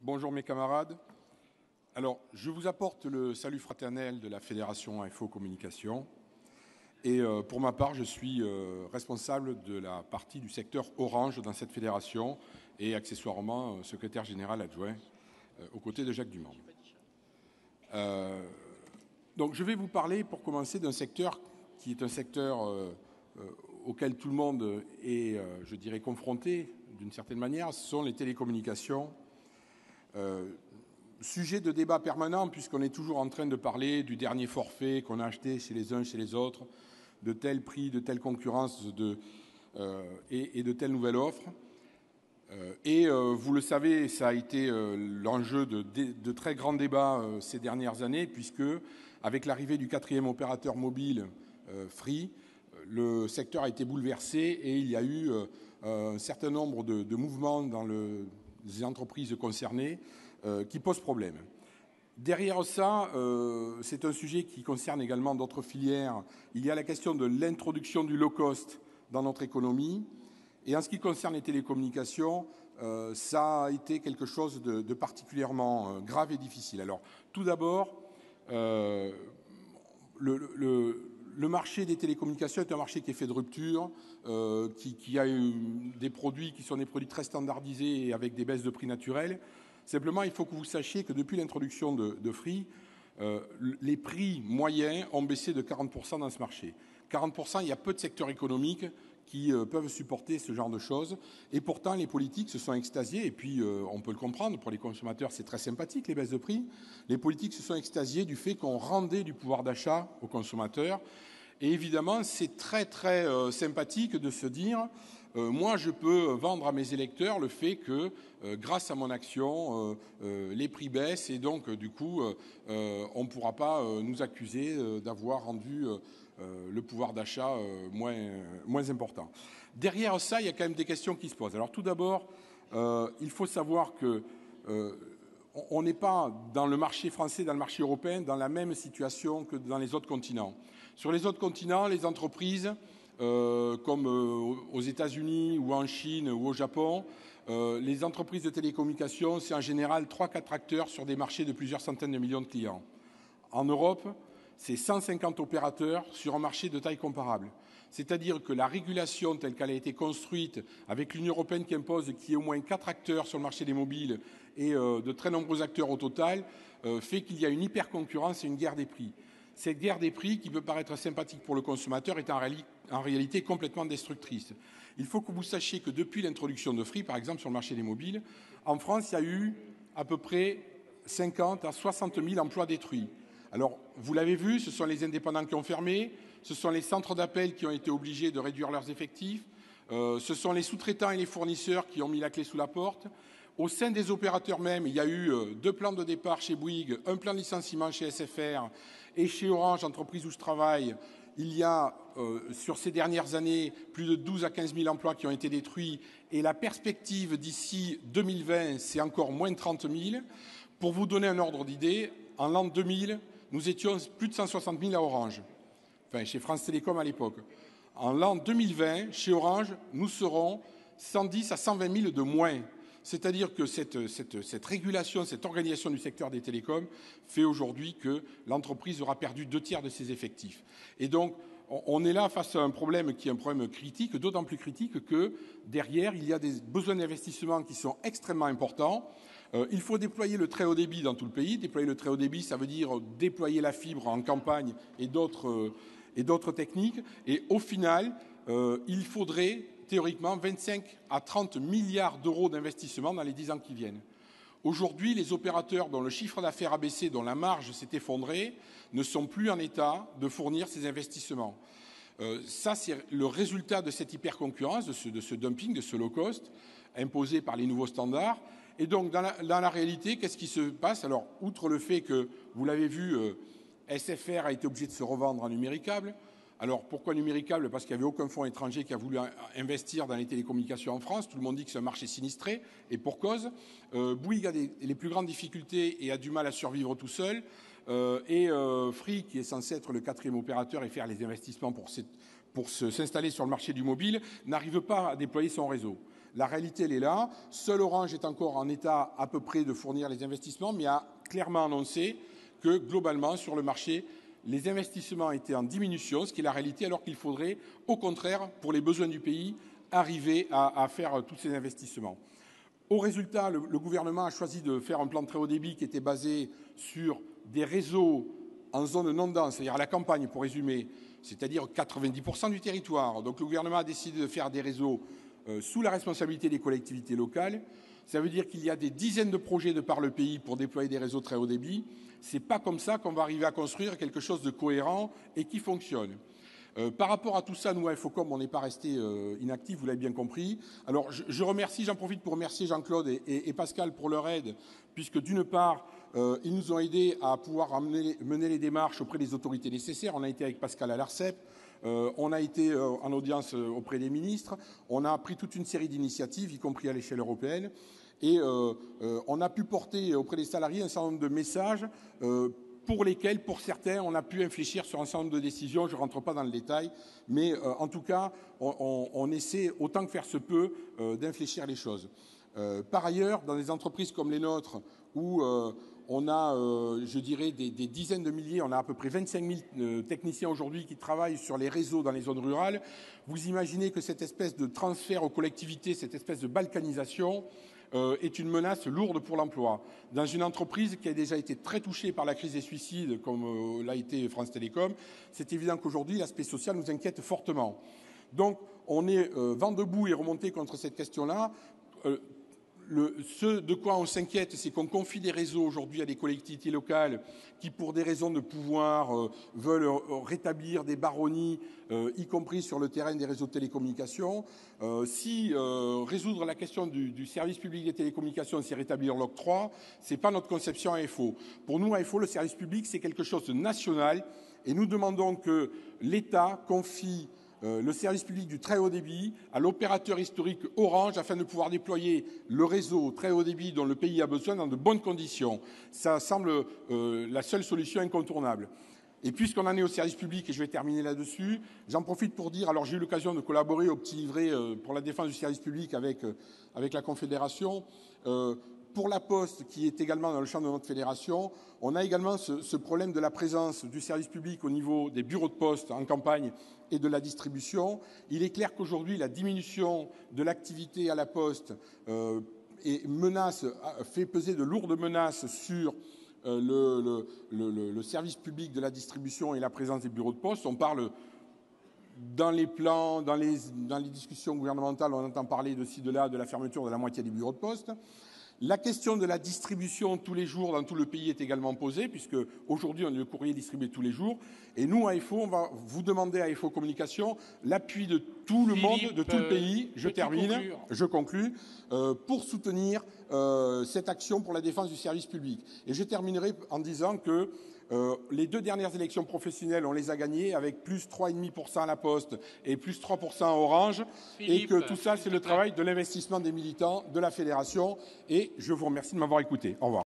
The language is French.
Bonjour mes camarades. Alors, je vous apporte le salut fraternel de la Fédération Info Communication. Et pour ma part, je suis responsable de la partie du secteur Orange dans cette fédération et accessoirement secrétaire général adjoint aux côtés de Jacques Dumont. Donc, je vais vous parler pour commencer d'un secteur qui est un secteur auquel tout le monde est, je dirais, confronté d'une certaine manière. Ce sont les télécommunications. Sujet de débat permanent puisqu'on est toujours en train de parler du dernier forfait qu'on a acheté chez les uns, chez les autres, de tel prix, de telle concurrence et de telle nouvelle offre. Vous le savez, ça a été l'enjeu de très grands débats ces dernières années puisque avec l'arrivée du quatrième opérateur mobile, Free, le secteur a été bouleversé et il y a eu un certain nombre de mouvements dans les entreprises concernées qui posent problème. Derrière ça, c'est un sujet qui concerne également d'autres filières. Il y a la question de l'introduction du low-cost dans notre économie. Et en ce qui concerne les télécommunications, ça a été quelque chose de particulièrement grave et difficile. Alors, tout d'abord, le marché des télécommunications est un marché qui est fait de rupture, qui a eu des produits qui sont des produits très standardisés et avec des baisses de prix naturelles. Simplement, il faut que vous sachiez que depuis l'introduction de Free, les prix moyens ont baissé de 40% dans ce marché. 40%, il y a peu de secteurs économiques qui peuvent supporter ce genre de choses. Et pourtant, les politiques se sont extasiés. Et puis, on peut le comprendre, pour les consommateurs, c'est très sympathique, les baisses de prix. Les politiques se sont extasiés du fait qu'on rendait du pouvoir d'achat aux consommateurs. Et évidemment, c'est très, très sympathique de se dire moi, je peux vendre à mes électeurs le fait que, grâce à mon action, les prix baissent et donc, du coup, on ne pourra pas nous accuser d'avoir rendu le pouvoir d'achat moins important. Derrière ça, il y a quand même des questions qui se posent. Alors, tout d'abord, il faut savoir que on n'est pas dans le marché français, dans le marché européen, dans la même situation que dans les autres continents. Sur les autres continents, les entreprises comme aux États-Unis ou en Chine ou au Japon, les entreprises de télécommunications, c'est en général 3-4 acteurs sur des marchés de plusieurs centaines de millions de clients. En Europe, c'est 150 opérateurs sur un marché de taille comparable. C'est-à-dire que la régulation telle qu'elle a été construite avec l'Union européenne qui impose qu'il y ait au moins 4 acteurs sur le marché des mobiles et de très nombreux acteurs au total, fait qu'il y a une hyper-concurrence et une guerre des prix. Cette guerre des prix, qui peut paraître sympathique pour le consommateur, est en réalité complètement destructrice. Il faut que vous sachiez que depuis l'introduction de Free, par exemple, sur le marché des mobiles, en France, il y a eu à peu près 50 à 60 000 emplois détruits. Alors, vous l'avez vu, ce sont les indépendants qui ont fermé, ce sont les centres d'appel qui ont été obligés de réduire leurs effectifs, ce sont les sous-traitants et les fournisseurs qui ont mis la clé sous la porte. Au sein des opérateurs même, il y a eu 2 plans de départ chez Bouygues, un plan de licenciement chez SFR et chez Orange, entreprise où je travaille, il y a sur ces dernières années plus de 12 à 15 000 emplois qui ont été détruits et la perspective d'ici 2020, c'est encore moins de 30 000. Pour vous donner un ordre d'idée, en l'an 2000, nous étions plus de 160 000 à Orange, enfin chez France Télécom à l'époque. En l'an 2020, chez Orange, nous serons 110 à 120 000 de moins. C'est-à-dire que cette régulation, cette organisation du secteur des télécoms fait aujourd'hui que l'entreprise aura perdu 2/3 de ses effectifs. Et donc, on est là face à un problème qui est un problème critique, d'autant plus critique que derrière, il y a des besoins d'investissement qui sont extrêmement importants. Il faut déployer le très haut débit dans tout le pays. Déployer le très haut débit, ça veut dire déployer la fibre en campagne et d'autres techniques. Et au final, il faudrait théoriquement 25 à 30 milliards d'euros d'investissement dans les 10 ans qui viennent. Aujourd'hui, les opérateurs dont le chiffre d'affaires a baissé, dont la marge s'est effondrée, ne sont plus en état de fournir ces investissements. Ça, c'est le résultat de cette hyperconcurrence, de ce dumping, de ce low cost imposé par les nouveaux standards. Et donc, dans la réalité, qu'est-ce qui se passe? Alors, outre le fait que, vous l'avez vu, SFR a été obligé de se revendre en numéricable. Alors, pourquoi numéricable? Parce qu'il n'y avait aucun fonds étranger qui a voulu investir dans les télécommunications en France. Tout le monde dit que c'est un marché sinistré, et pour cause. Bouygues a les plus grandes difficultés et a du mal à survivre tout seul. Free, qui est censé être le 4e opérateur et faire les investissements pour s'installer sur le marché du mobile, n'arrive pas à déployer son réseau. La réalité, elle est là. Seul Orange est encore en état à peu près de fournir les investissements, mais a clairement annoncé que globalement, sur le marché, les investissements étaient en diminution, ce qui est la réalité, alors qu'il faudrait, au contraire, pour les besoins du pays, arriver à faire tous ces investissements. Au résultat, le gouvernement a choisi de faire un plan de très haut débit qui était basé sur des réseaux en zone non dense, c'est-à-dire à la campagne, pour résumer, c'est-à-dire 90% du territoire. Donc le gouvernement a décidé de faire des réseaux sous la responsabilité des collectivités locales. Ça veut dire qu'il y a des dizaines de projets de par le pays pour déployer des réseaux très haut débit. Ce n'est pas comme ça qu'on va arriver à construire quelque chose de cohérent et qui fonctionne. Par rapport à tout ça, nous, à Infocom, on n'est pas resté inactifs, vous l'avez bien compris. Alors, j'en profite pour remercier Jean-Claude et Pascal pour leur aide, puisque d'une part, ils nous ont aidés à pouvoir mener les démarches auprès des autorités nécessaires. On a été avec Pascal à l'ARCEP, on a été en audience auprès des ministres, on a pris toute une série d'initiatives, y compris à l'échelle européenne, et on a pu porter auprès des salariés un certain nombre de messages pour lesquels, pour certains, on a pu infléchir sur un certain nombre de décisions. Je ne rentre pas dans le détail, mais en tout cas, on essaie, autant que faire se peut, d'infléchir les choses. Par ailleurs, dans des entreprises comme les nôtres, où on a, je dirais, des dizaines de milliers, on a à peu près 25 000 techniciens aujourd'hui qui travaillent sur les réseaux dans les zones rurales, vous imaginez que cette espèce de transfert aux collectivités, cette espèce de balkanisation, est une menace lourde pour l'emploi. Dans une entreprise qui a déjà été très touchée par la crise des suicides, comme l'a été France Télécom, c'est évident qu'aujourd'hui, l'aspect social nous inquiète fortement. Donc, on est vent debout et remonté contre cette question-là. Ce de quoi on s'inquiète, c'est qu'on confie des réseaux aujourd'hui à des collectivités locales qui, pour des raisons de pouvoir, veulent rétablir des baronnies, y compris sur le terrain des réseaux de télécommunications. Si résoudre la question du service public des télécommunications, c'est rétablir l'octroi, c'est pas notre conception à AFO. Pour nous, à AFO, le service public, c'est quelque chose de national, et nous demandons que l'État confie le service public du très haut débit à l'opérateur historique Orange afin de pouvoir déployer le réseau très haut débit dont le pays a besoin dans de bonnes conditions. Ça semble la seule solution incontournable. Et puisqu'on en est au service public, et je vais terminer là-dessus, j'en profite pour dire, alors j'ai eu l'occasion de collaborer au petit livret pour la défense du service public avec la Confédération. Pour la Poste, qui est également dans le champ de notre fédération, on a également ce problème de la présence du service public au niveau des bureaux de poste en campagne et de la distribution. Il est clair qu'aujourd'hui, la diminution de l'activité à la Poste fait peser de lourdes menaces sur le service public de la distribution et la présence des bureaux de poste. On parle dans les plans, dans les discussions gouvernementales, on entend parler de ci, de là, de la fermeture de la moitié des bureaux de poste. La question de la distribution tous les jours dans tout le pays est également posée, puisque aujourd'hui, on a le courrier distribué tous les jours. Et nous, à AFO, on va vous demander à AFO Communication l'appui de tout le monde, de tout le pays, je conclus, pour soutenir cette action pour la défense du service public. Et je terminerai en disant que les 2 dernières élections professionnelles, on les a gagnées avec plus 3,5% à la Poste et plus 3% à Orange. Et que tout ça, c'est le travail de l'investissement des militants de la Fédération. Et je vous remercie de m'avoir écouté. Au revoir.